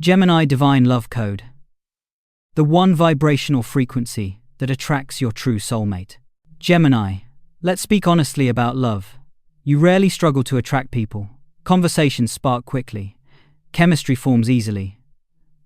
Gemini Divine Love Code. The one vibrational frequency that attracts your true soulmate. Gemini, let's speak honestly about love. You rarely struggle to attract people. Conversations spark quickly. Chemistry forms easily.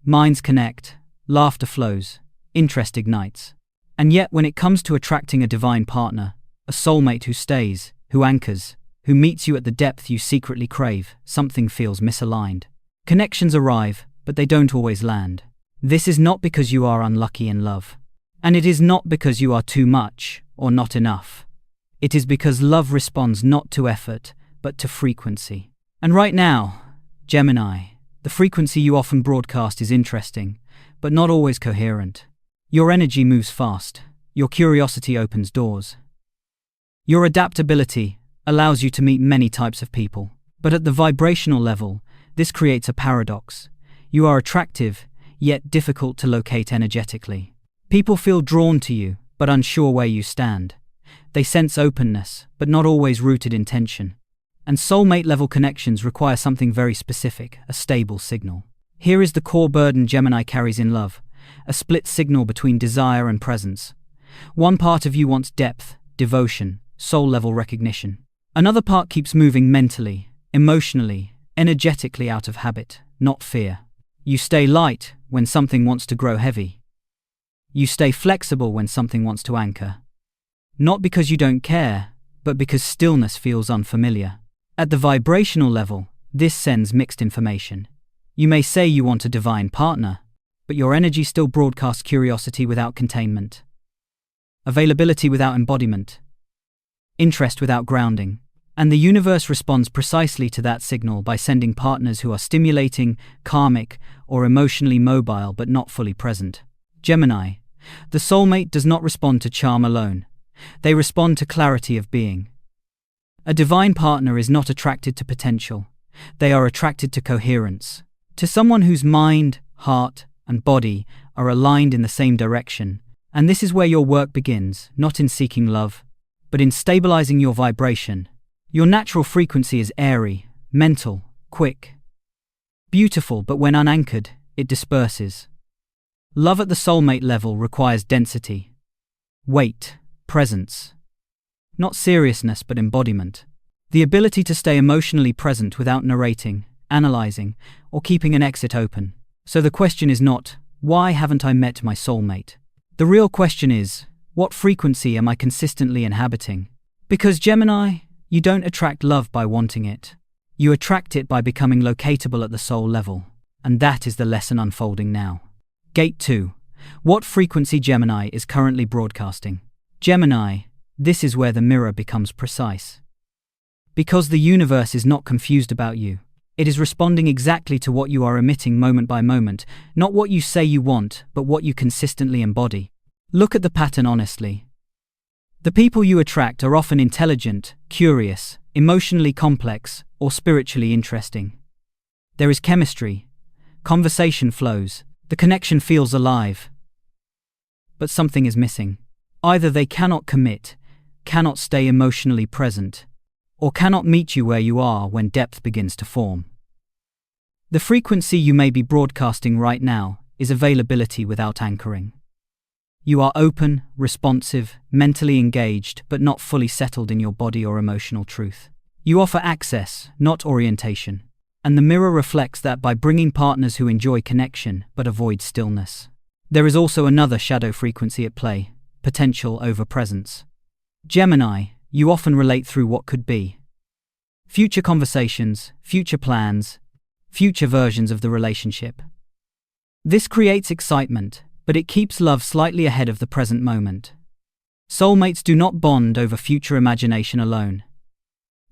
Minds connect. Laughter flows. Interest ignites. And yet when it comes to attracting a divine partner, a soulmate who stays, who anchors, who meets you at the depth you secretly crave, something feels misaligned. Connections arrive, but they don't always land. This is not because you are unlucky in love. And it is not because you are too much or not enough. It is because love responds not to effort, but to frequency. And right now, Gemini, the frequency you often broadcast is interesting, but not always coherent. Your energy moves fast. Your curiosity opens doors. Your adaptability allows you to meet many types of people. But at the vibrational level, this creates a paradox. You are attractive, yet difficult to locate energetically. People feel drawn to you, but unsure where you stand. They sense openness, but not always rooted in tension. And soulmate-level connections require something very specific, a stable signal. Here is the core burden Gemini carries in love, a split signal between desire and presence. One part of you wants depth, devotion, soul-level recognition. Another part keeps moving mentally, emotionally, energetically out of habit, not fear. You stay light when something wants to grow heavy. You stay flexible when something wants to anchor. Not because you don't care, but because stillness feels unfamiliar. At the vibrational level, this sends mixed information. You may say you want a divine partner, but your energy still broadcasts curiosity without containment, availability without embodiment, interest without grounding. And the universe responds precisely to that signal by sending partners who are stimulating, karmic, or emotionally mobile but not fully present. Gemini, the soulmate does not respond to charm alone. They respond to clarity of being. A divine partner is not attracted to potential. They are attracted to coherence. To someone whose mind, heart, and body are aligned in the same direction. And this is where your work begins, not in seeking love, but in stabilizing your vibration. Your natural frequency is airy, mental, quick, beautiful, but when unanchored, it disperses. Love at the soulmate level requires density, weight, presence. Not seriousness, but embodiment. The ability to stay emotionally present without narrating, analyzing, or keeping an exit open. So the question is not, why haven't I met my soulmate? The real question is, what frequency am I consistently inhabiting? Because Gemini, you don't attract love by wanting it. You attract it by becoming locatable at the soul level. And that is the lesson unfolding now. Gate 2. What frequency Gemini is currently broadcasting? Gemini, this is where the mirror becomes precise. Because the universe is not confused about you. It is responding exactly to what you are emitting moment by moment, not what you say you want, but what you consistently embody. Look at the pattern honestly. The people you attract are often intelligent, curious, emotionally complex, or spiritually interesting. There is chemistry. Conversation flows. The connection feels alive. But something is missing. Either they cannot commit, cannot stay emotionally present, or cannot meet you where you are when depth begins to form. The frequency you may be broadcasting right now is availability without anchoring. You are open, responsive, mentally engaged, but not fully settled in your body or emotional truth. You offer access, not orientation. And the mirror reflects that by bringing partners who enjoy connection, but avoid stillness. There is also another shadow frequency at play, potential over presence. Gemini, you often relate through what could be. Future conversations, future plans, future versions of the relationship. This creates excitement, but it keeps love slightly ahead of the present moment. Soulmates do not bond over future imagination alone.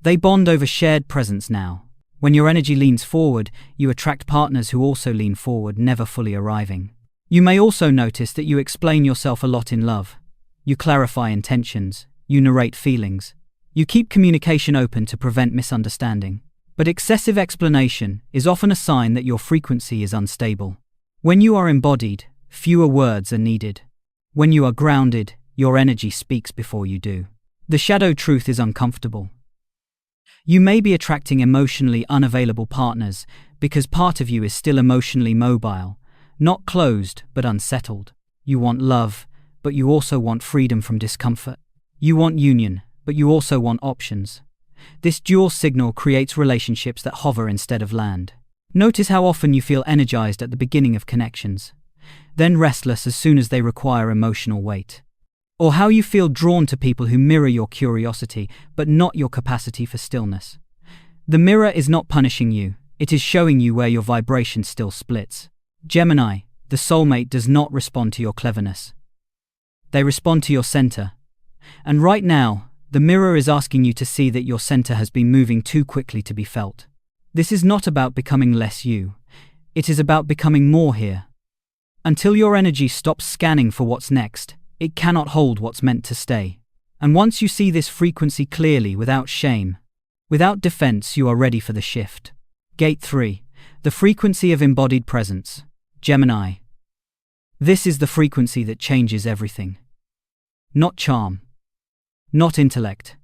They bond over shared presence now. When your energy leans forward, you attract partners who also lean forward, never fully arriving. You may also notice that you explain yourself a lot in love. You clarify intentions. You narrate feelings. You keep communication open to prevent misunderstanding. But excessive explanation is often a sign that your frequency is unstable. When you are embodied, fewer words are needed. When you are grounded, your energy speaks before you do. The shadow truth is uncomfortable. You may be attracting emotionally unavailable partners because part of you is still emotionally mobile, not closed but unsettled. You want love, but you also want freedom from discomfort. You want union, but you also want options. This dual signal creates relationships that hover instead of land. Notice how often you feel energized at the beginning of connections, then restless as soon as they require emotional weight. Or how you feel drawn to people who mirror your curiosity, but not your capacity for stillness. The mirror is not punishing you, it is showing you where your vibration still splits. Gemini, the soulmate does not respond to your cleverness. They respond to your center. And right now, the mirror is asking you to see that your center has been moving too quickly to be felt. This is not about becoming less you. It is about becoming more here. Until your energy stops scanning for what's next, it cannot hold what's meant to stay. And once you see this frequency clearly, without shame, without defense, you are ready for the shift. Gate 3. The frequency of embodied presence. Gemini. This is the frequency that changes everything. Not charm. Not intellect.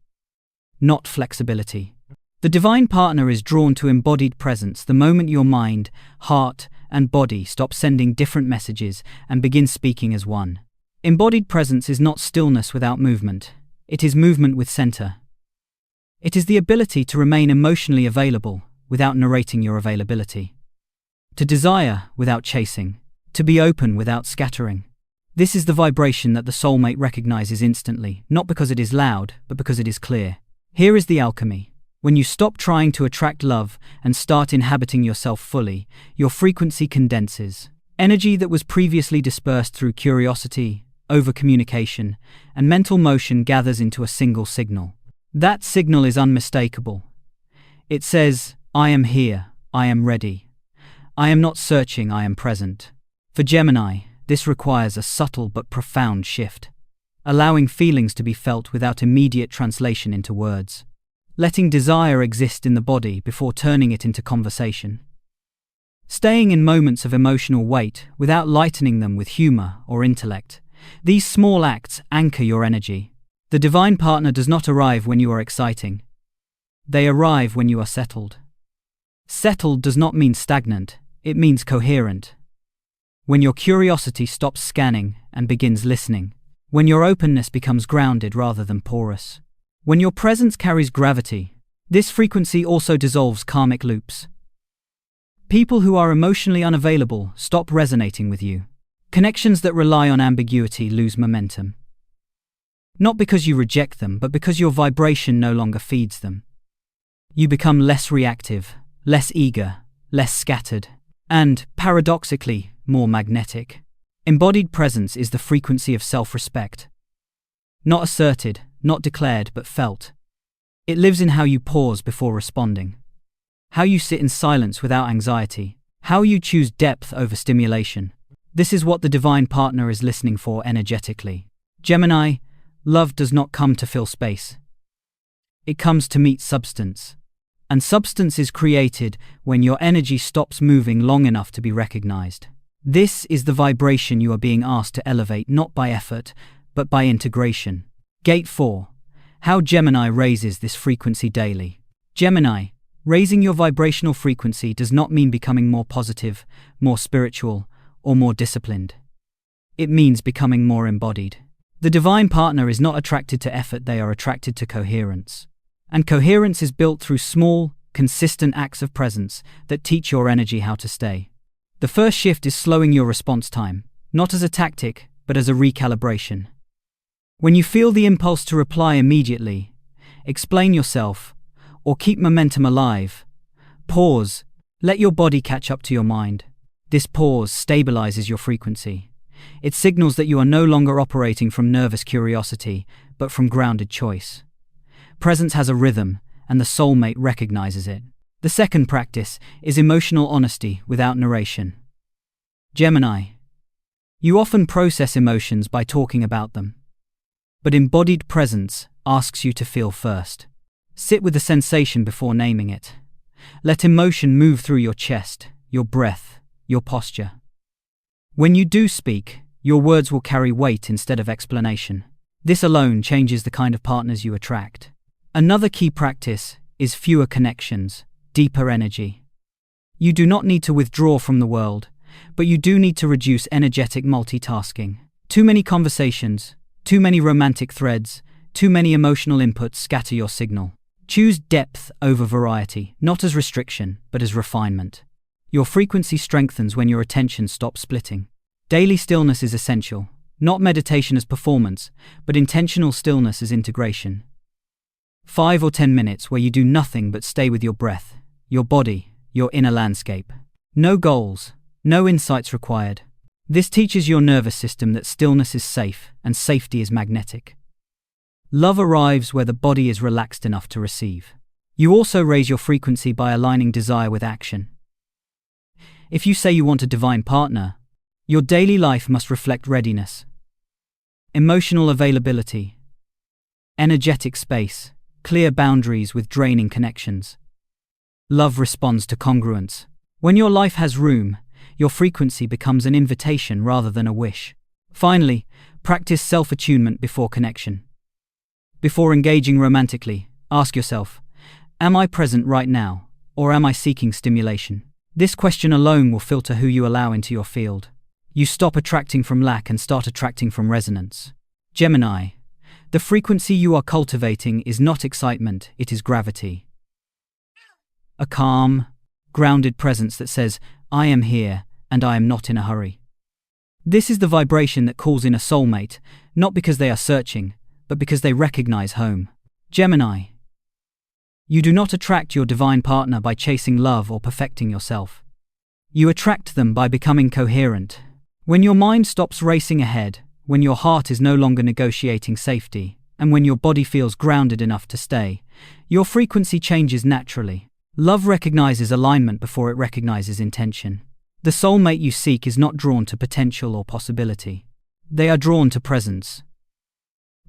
Not flexibility. The divine partner is drawn to embodied presence the moment your mind, heart, and body stop sending different messages and begin speaking as one. Embodied presence is not stillness without movement. It is movement with center. It is the ability to remain emotionally available without narrating your availability. To desire without chasing. To be open without scattering. This is the vibration that the soulmate recognizes instantly, not because it is loud, but because it is clear. Here is the alchemy. When you stop trying to attract love and start inhabiting yourself fully, your frequency condenses. Energy that was previously dispersed through curiosity, over-communication, and mental motion gathers into a single signal. That signal is unmistakable. It says, I am here, I am ready. I am not searching, I am present. For Gemini, this requires a subtle but profound shift, allowing feelings to be felt without immediate translation into words. Letting desire exist in the body before turning it into conversation. Staying in moments of emotional weight without lightening them with humor or intellect. These small acts anchor your energy. The divine partner does not arrive when you are exciting. They arrive when you are settled. Settled does not mean stagnant, it means coherent. When your curiosity stops scanning and begins listening. When your openness becomes grounded rather than porous. When your presence carries gravity, this frequency also dissolves karmic loops. People who are emotionally unavailable stop resonating with you. Connections that rely on ambiguity lose momentum. Not because you reject them, but because your vibration no longer feeds them. You become less reactive, less eager, less scattered, and, paradoxically, more magnetic. Embodied presence is the frequency of self-respect. Not asserted, not declared, but felt. It lives in how you pause before responding. How you sit in silence without anxiety. How you choose depth over stimulation. This is what the divine partner is listening for energetically. Gemini, love does not come to fill space. It comes to meet substance. And substance is created when your energy stops moving long enough to be recognized. This is the vibration you are being asked to elevate, not by effort, but by integration. Gate 4. How Gemini raises this frequency daily. Gemini, raising your vibrational frequency does not mean becoming more positive, more spiritual, or more disciplined. It means becoming more embodied. The divine partner is not attracted to effort, they are attracted to coherence. And coherence is built through small, consistent acts of presence that teach your energy how to stay. The first shift is slowing your response time, not as a tactic, but as a recalibration. When you feel the impulse to reply immediately, explain yourself, or keep momentum alive, pause, let your body catch up to your mind. This pause stabilizes your frequency. It signals that you are no longer operating from nervous curiosity, but from grounded choice. Presence has a rhythm, and the soulmate recognizes it. The second practice is emotional honesty without narration. Gemini, you often process emotions by talking about them. But embodied presence asks you to feel first. Sit with the sensation before naming it. Let emotion move through your chest, your breath, your posture. When you do speak, your words will carry weight instead of explanation. This alone changes the kind of partners you attract. Another key practice is fewer connections, deeper energy. You do not need to withdraw from the world, but you do need to reduce energetic multitasking. Too many conversations, too many romantic threads, too many emotional inputs scatter your signal. Choose depth over variety, not as restriction, but as refinement. Your frequency strengthens when your attention stops splitting. Daily stillness is essential, not meditation as performance, but intentional stillness as integration. 5 or 10 minutes where you do nothing but stay with your breath, your body, your inner landscape. No goals, no insights required. This teaches your nervous system that stillness is safe and safety is magnetic. Love arrives where the body is relaxed enough to receive. You also raise your frequency by aligning desire with action. If you say you want a divine partner, your daily life must reflect readiness, emotional availability, energetic space, clear boundaries with draining connections. Love responds to congruence. When your life has room, your frequency becomes an invitation rather than a wish. Finally, practice self-attunement before connection. Before engaging romantically, ask yourself, am I present right now, or am I seeking stimulation? This question alone will filter who you allow into your field. You stop attracting from lack and start attracting from resonance. Gemini, the frequency you are cultivating is not excitement, it is gravity. A calm, grounded presence that says, I am here, and I am not in a hurry. This is the vibration that calls in a soulmate, not because they are searching, but because they recognize home. Gemini, you do not attract your divine partner by chasing love or perfecting yourself. You attract them by becoming coherent. When your mind stops racing ahead, when your heart is no longer negotiating safety, and when your body feels grounded enough to stay, your frequency changes naturally. Love recognizes alignment before it recognizes intention. The soulmate you seek is not drawn to potential or possibility. They are drawn to presence,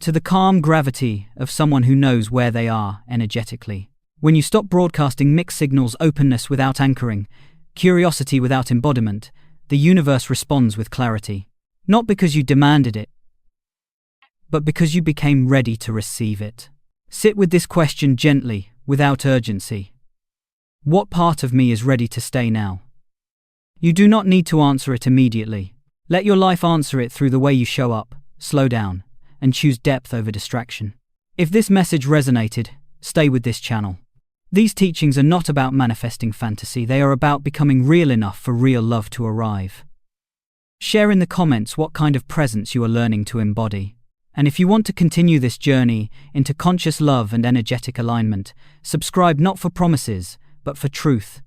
to the calm gravity of someone who knows where they are energetically. When you stop broadcasting mixed signals, openness without anchoring, curiosity without embodiment, the universe responds with clarity. Not because you demanded it, but because you became ready to receive it. Sit with this question gently, without urgency. What part of me is ready to stay now? You do not need to answer it immediately. Let your life answer it through the way you show up, slow down, and choose depth over distraction. If this message resonated, stay with this channel. These teachings are not about manifesting fantasy, they are about becoming real enough for real love to arrive. Share in the comments what kind of presence you are learning to embody. And if you want to continue this journey into conscious love and energetic alignment, subscribe not for promises, but for truth.